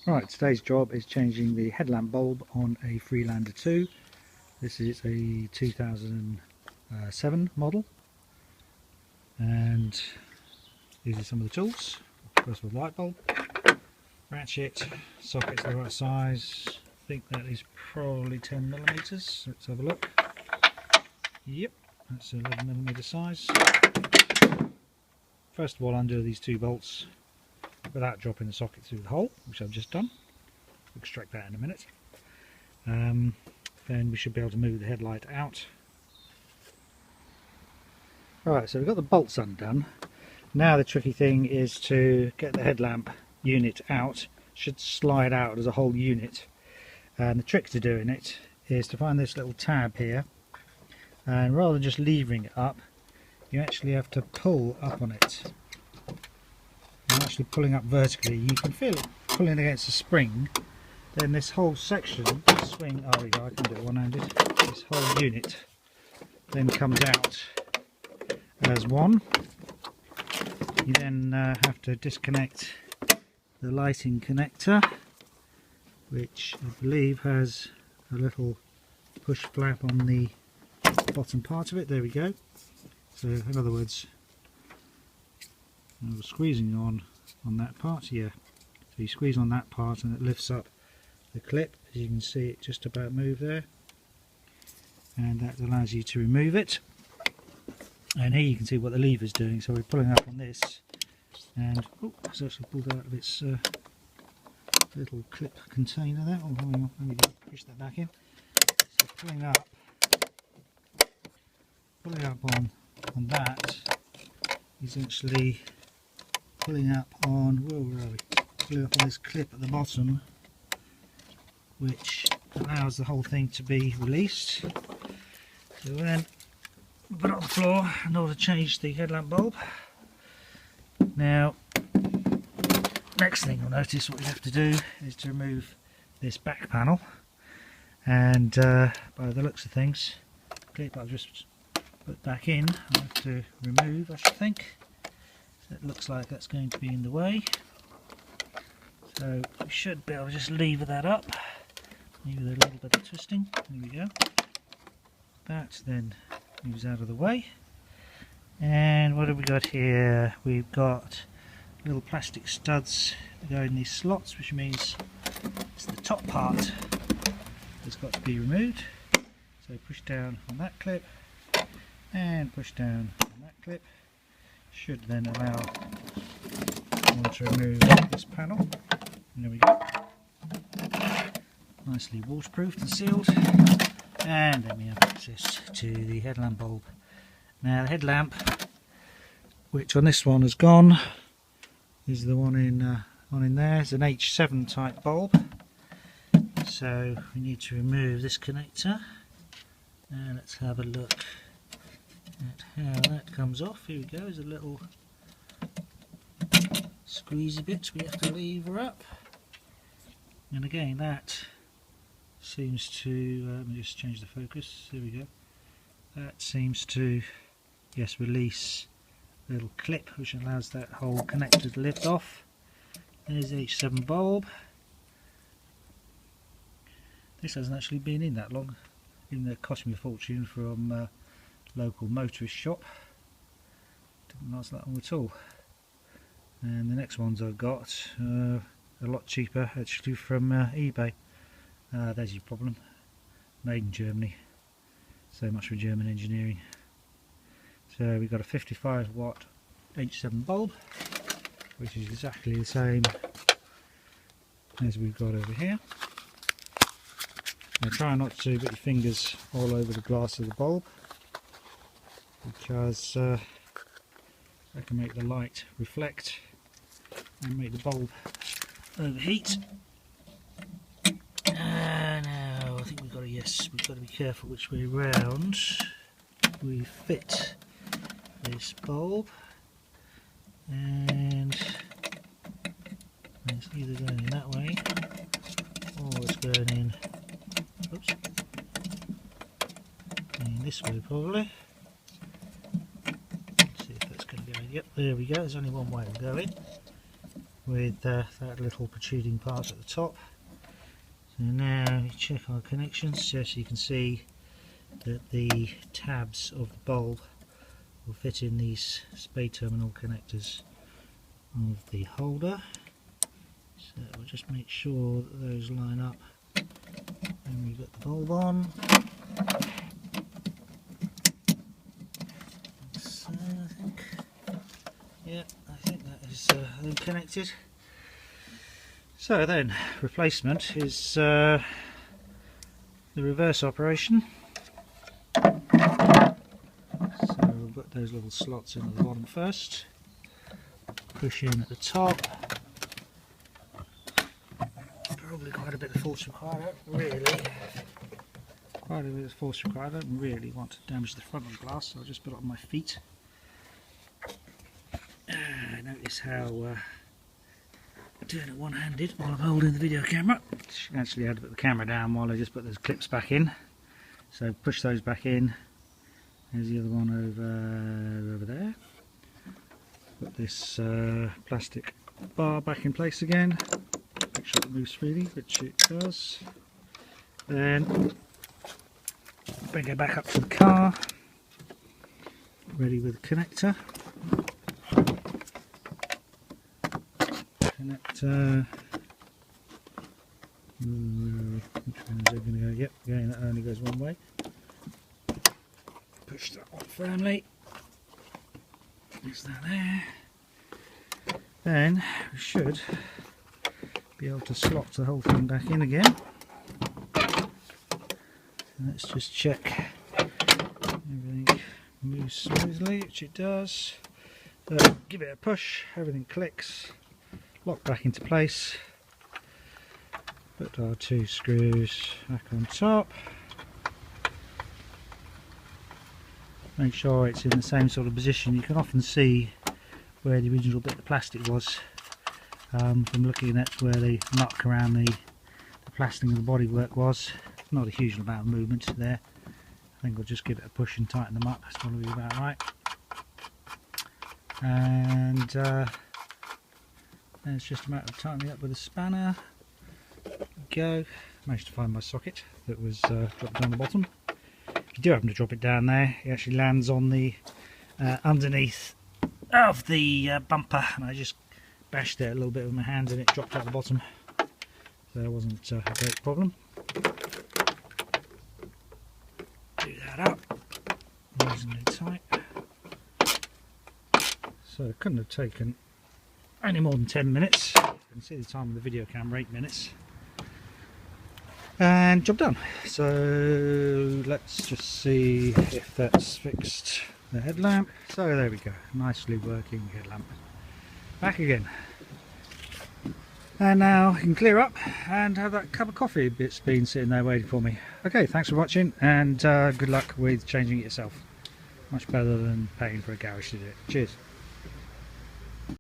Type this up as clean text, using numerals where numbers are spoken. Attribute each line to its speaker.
Speaker 1: Right, today's job is changing the headlamp bulb on a FREELANDER2. This is a 2007 model, and these are some of the tools. First of all, light bulb, ratchet, socket's the right size. I think that is probably 10mm. Let's have a look. Yep, that's 11mm size. First of all, undo these two bolts without dropping the socket through the hole, which I've just done. Extract that in a minute. Then we should be able to move the headlight out. Right, so we've got the bolts undone. Now the tricky thing is to get the headlamp unit out. It should slide out as a whole unit. And the trick to doing it is to find this little tab here, and rather than just levering it up, you actually have to pull up on it. I'm actually pulling up vertically. You can feel it pulling against the spring. Then this whole section swing. Oh, there we go. I can do it one-handed. This whole unit then comes out as one. You then have to disconnect the lighting connector, which I believe has a little push flap on the bottom part of it. There we go. So in other words, I was squeezing on that part, yeah. So you squeeze on that part and it lifts up the clip. As you can see, it just about moved there, and that allows you to remove it. And here you can see what the lever is doing. So we're pulling up on this, and oh, it's actually pulled out of its little clip container there. Oh, hang on, let me push that back in. So pulling up on that is actually pulling up on, where are we? Pulling up on this clip at the bottom, which allows the whole thing to be released. So then put it on the floor in order to change the headlamp bulb. Now, next thing you'll notice what we have to do is to remove this back panel, and by the looks of things, the clip I'll just put back in, I have to remove, I should think. So it looks like that's going to be in the way. So we should be able to just lever that up, maybe with a little bit of twisting. There we go. That then moves out of the way. And what have we got here? We've got little plastic studs that go in these slots, which means it's the top part that's got to be removed. So push down on that clip and push down on that clip. Should then allow one to remove this panel. And there we go. Nicely waterproofed and sealed. And then we have access to the headlamp bulb. Now the headlamp, which on this one has gone, is the one in there. It's an H7 type bulb. So we need to remove this connector. And let's have a look at how that comes off. Here we go. There's a little squeezy bit we have to lever up. And again, that seems to, let me just change the focus. Here we go. That seems to, yes, release a little clip which allows that whole connector to lift off. There's the H7 bulb. This hasn't actually been in that long, even though it cost me a fortune from a local motorist shop. Didn't last that long at all. And the next ones I've got a lot cheaper actually from eBay. There's your problem. Made in Germany. So much for German engineering. So we've got a 55 watt H7 bulb, which is exactly the same as we've got over here. Now try not to put your fingers all over the glass of the bulb, because that can make the light reflect and make the bulb overheat. Now I think we've got to, yes, we've got to be careful which way round we fit this bulb, and it's either going in that way or it's going in, oops, in this way probably. Let's see if that's going to go in. Yep, there we go. There's only one way to go in. with that little protruding part at the top. So now we check our connections, just so you can see that the tabs of the bulb will fit in these spade terminal connectors of the holder. So we'll just make sure that those line up when we get the bulb on. So I think that is then connected. So then, replacement is the reverse operation. So we'll put those little slots in at the bottom first, push in at the top. Probably quite a bit of force required, quite a bit of force required. I don't really want to damage the front of the glass, so I'll just put it on my feet. Notice how I'm doing it one-handed while I'm holding the video camera. Actually, I had to put the camera down while I just put those clips back in. So push those back in. There's the other one over there. Put this plastic bar back in place again. Make sure it moves freely, which it does. Then bring it back up to the car. Ready with the connector. Connector. Which one is it going to go? Yep, again, that only goes one way. Push that one firmly. Is that there? Then we should be able to slot the whole thing back in again. Let's just check everything moves smoothly, which it does. So give it a push, everything clicks, lock back into place. Put our two screws back on top. Make sure it's in the same sort of position. You can often see where the original bit of plastic was from looking at where the mark around the plastering of the bodywork was. Not a huge amount of movement there. I think we'll just give it a push and tighten them up. That's probably about right. And then it's just a matter of tightening up with a spanner. Go. Managed to find my socket that was dropped down the bottom. If you do happen to drop it down there, it actually lands on the underneath of the bumper, and I just bashed it a little bit with my hand and it dropped out the bottom. So it wasn't a great problem. Do that up, reasonably tight. So it couldn't have taken any more than 10 minutes. You can see the time of the video camera, 8 minutes. And job done. So let's just see if that's fixed the headlamp. So there we go, nicely working headlamp. Back again. And now I can clear up and have that cup of coffee that's been sitting there waiting for me. Okay, thanks for watching, and good luck with changing it yourself. Much better than paying for a garage to do it. Cheers.